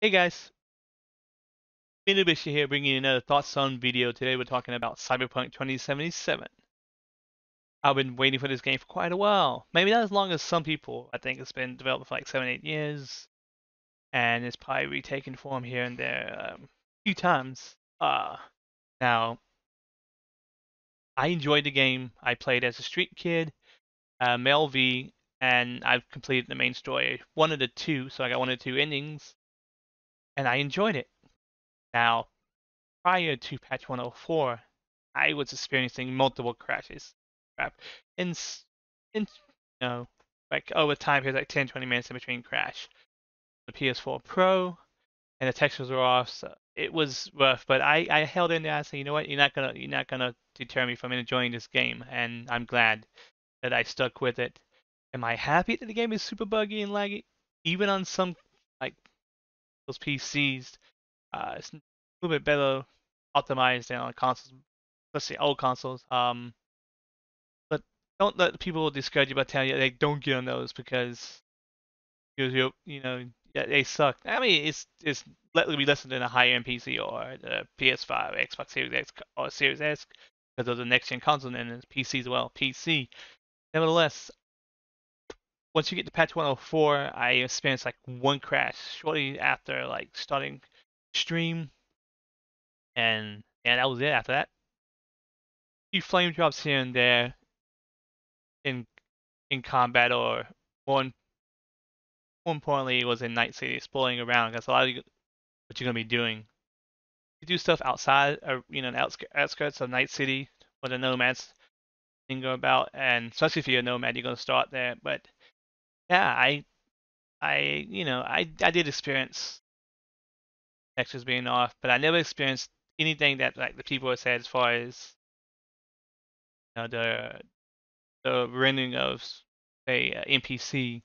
Hey guys, Midoribushi here bringing you another Thoughts on video. Today we're talking about Cyberpunk 2077. I've been waiting for this game for quite a while. Maybe not as long as some people. I think it's been developed for like 7, 8 years. And it's probably retaken form here and there a few times. Now, I enjoyed the game. I played as a street kid, male V, and I've completed the main story. One of the two, so I got one of the two endings. And I enjoyed it. Now, prior to patch 104, I was experiencing multiple crashes. Crap. In, in like over time, here's like 10, 20 minutes in between crash. The PS4 Pro and the textures were off, so it was rough. But I held in there. I said, you know what? You're not gonna deter me from enjoying this game, and I'm glad that I stuck with it. Am I happy that the game is super buggy and laggy? Even on some like those PCs, it's a little bit better optimized than on consoles, let's say old consoles. But don't let people discourage you by telling you they don't get on those because yeah, they suck. I mean, it's likely less than a high-end PC or the PS5, Xbox Series X, or Series S because those are next gen consoles and it's PC as well. PC. Nevertheless, once you get to patch 104, I experienced like one crash shortly after like starting stream, and that was it. After that, a few flame drops here and there in in combat, or more, more importantly, it was in Night City exploring around. That's a lot of what you're gonna be doing. You do stuff outside, or the outskirts of Night City, where the nomads can go about, and especially if you're a nomad, you're gonna start there. But yeah, I did experience textures being off, but I never experienced anything that like the people have said as far as the rendering of say NPC.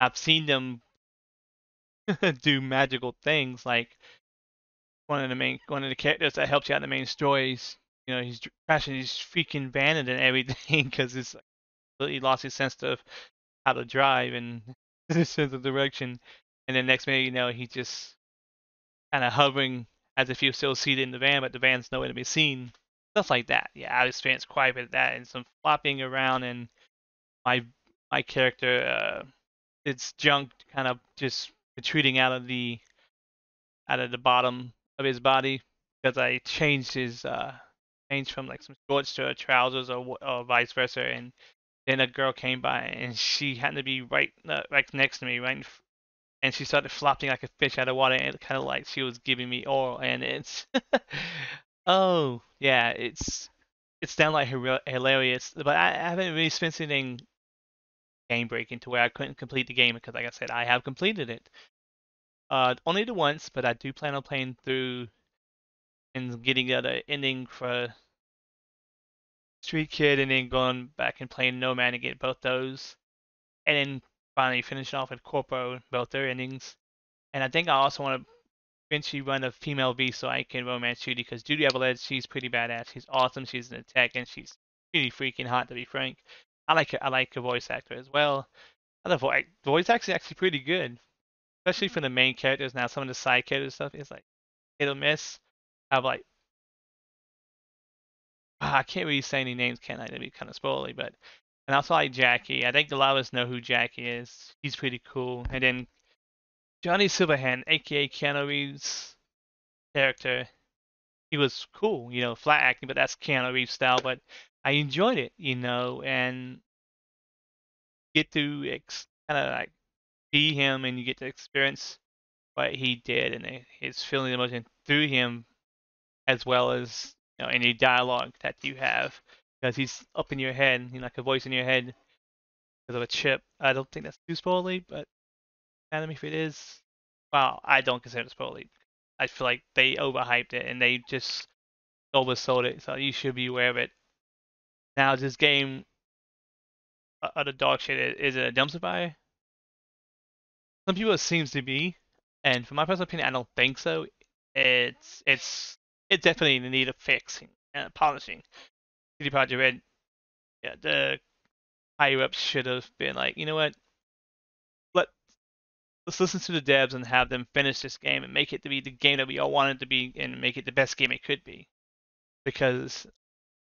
I've seen them do magical things like one of the characters that helps you out in the main stories. He's crashing his freaking van and everything because he's like, completely lost his sense of how to drive and his sense of direction. And then next minute, he's just kind of hovering as if he was still seated in the van, but the van's nowhere to be seen. Stuff like that. Yeah, I've experienced quite a bit of that and some flopping around, and my my character, its junk kind of just protruding out of the bottom of his body because I changed from like some shorts to trousers, or vice versa, and then a girl came by and she happened to be right next to me, and she started flopping like a fish out of water, and it kind of like she was giving me oral, and it's oh yeah, it's downright hilarious. But I haven't really spent anything game breaking to where I couldn't complete the game because, like I said, I have completed it. Only the once, but I do plan on playing through and getting the other ending for Street Kid, and then going back and playing Nomad and get both those, and then finally finishing off with Corpo, both their endings. And I think I also want to eventually run a female V so I can romance Judy, because Judy Evelyn, she's pretty badass. She's awesome. She's an attack, and she's pretty freaking hot, to be frank. I like her. I like her voice actor as well. The voice actor is actually pretty good, especially for the main characters. Now some of the side character stuff is like hit or miss. I've like I can't really say any names, can I? That'd be kind of spoily, but and also like Jackie. I think a lot of us know who Jackie is. He's pretty cool. And then Johnny Silverhand, aka Keanu Reeves' character, he was cool. Flat acting, but that's Keanu Reeves style. But I enjoyed it, and get to kind of like be him, and you get to experience what he did and his feeling emotion through him, as well as any dialogue that you have, because he's up in your head, like a voice in your head because of a chip. I don't think that's too spoily, but anime if it is, well, I don't consider it spoily. I feel like they overhyped it and they just oversold it, so you should be aware of it. Now, is this game utter dog shit? Is it a dumpster fire? Some people it seems to be, and from my personal opinion, I don't think so. It's definitely in need of fixing and polishing. CD Projekt Red, yeah, the higher ups should have been like, you know what? Let let's listen to the devs and have them finish this game and make it to be the game that we all wanted it to be and make it the best game it could be. Because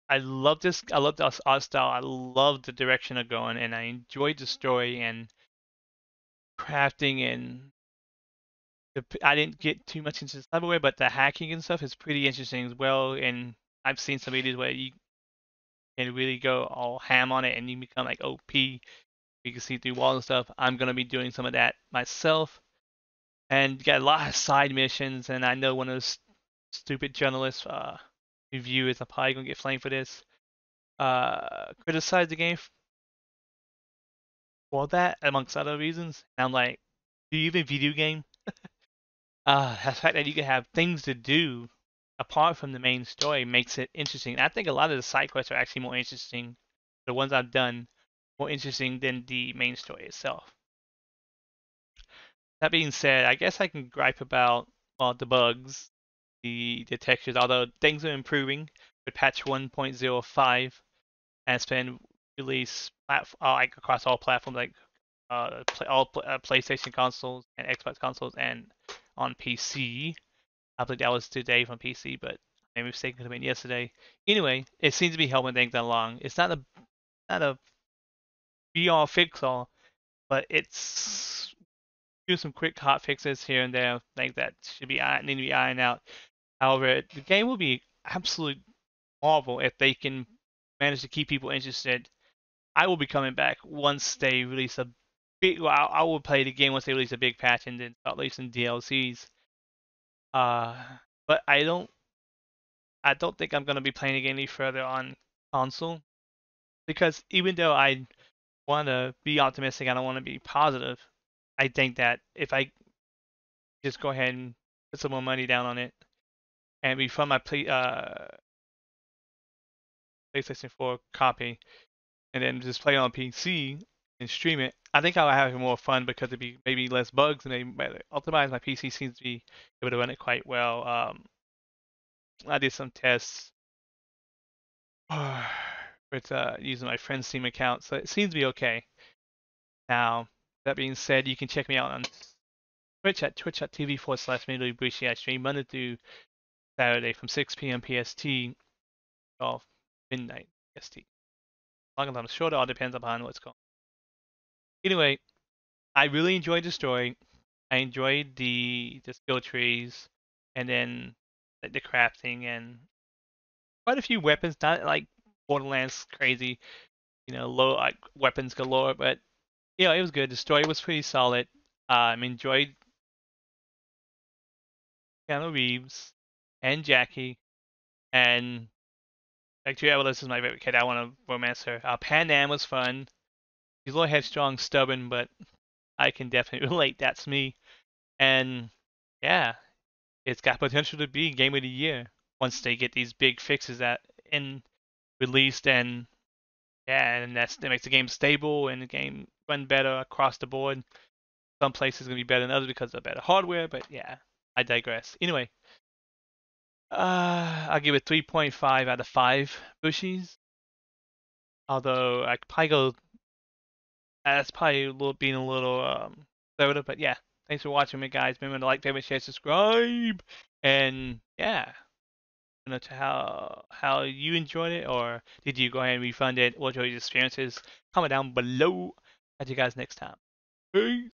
I love this. I love the art style. I love the direction they're going, and I enjoyed the story and crafting and I didn't get too much into cyberware, but the hacking and stuff is pretty interesting as well. And I've seen some videos where you can really go all ham on it and you become like OP. You can see through walls and stuff. I'm gonna be doing some of that myself, and got a lot of side missions. And I know one of those stupid journalists, reviewers, are probably gonna get flamed for this. Criticize the game for that, amongst other reasons. And I'm like, do you even video game? The fact that you can have things to do apart from the main story makes it interesting. And I think a lot of the side quests are actually more interesting. The ones I've done more interesting than the main story itself. That being said, I guess I can gripe about well the bugs, the textures. Although things are improving with patch 1.05 and it's been released like across all platforms, like PlayStation consoles and Xbox consoles and on PC. I believe that was today from PC, but I made a mistake. It could have been yesterday. Anyway, it seems to be helping things along. It's not a be all fix all, but it's do some quick hot fixes here and there, things that should be need to be ironed out. However, the game will be absolute marvel if they can manage to keep people interested. I will be coming back once they release a big. Well, I will play the game once they release a big patch and then start releasing DLCs. Uh, but I don't think I'm gonna be playing the game any further on console because even though I want to be optimistic, I don't want to be positive. I think that if I just go ahead and put some more money down on it and refund my PlayStation 4 copy and then just play it on PC and stream it, I think I'll have more fun because it'd be maybe less bugs and they optimize. My PC seems to be able to run it quite well. I did some tests with using my friend's Steam account, so it seems to be okay. Now, that being said, you can check me out on Twitch at twitch.tv/Midoribushi. I stream Monday through Saturday from 6 p.m. PST or midnight PST. Long as I'm short, it all depends upon what's going on. Anyway, I really enjoyed the story. I enjoyed the skill trees and then like, the crafting and quite a few weapons, not like Borderlands crazy, low like weapons galore, but it was good. The story was pretty solid. Enjoyed Keanu Reeves and Jackie, and actually, Evelyn is my favorite kid. I want to romance her. Pan Am was fun. He's a little headstrong, stubborn, but I can definitely relate. That's me. And yeah, it's got potential to be Game of the Year once they get these big fixes that in released and yeah, and that makes the game stable and the game run better across the board. Some places gonna be better than others because of better hardware, but yeah, I digress. Anyway, I'll give it 3.5 out of 5 bushies. Although I could probably go, that's probably a little being a little conservative, but yeah. Thanks for watching me, guys. Remember to like, favorite, share, subscribe, and yeah. I don't know to how you enjoyed it, or did you go ahead and refund it? What your experiences? Comment down below. Catch you guys next time. Peace.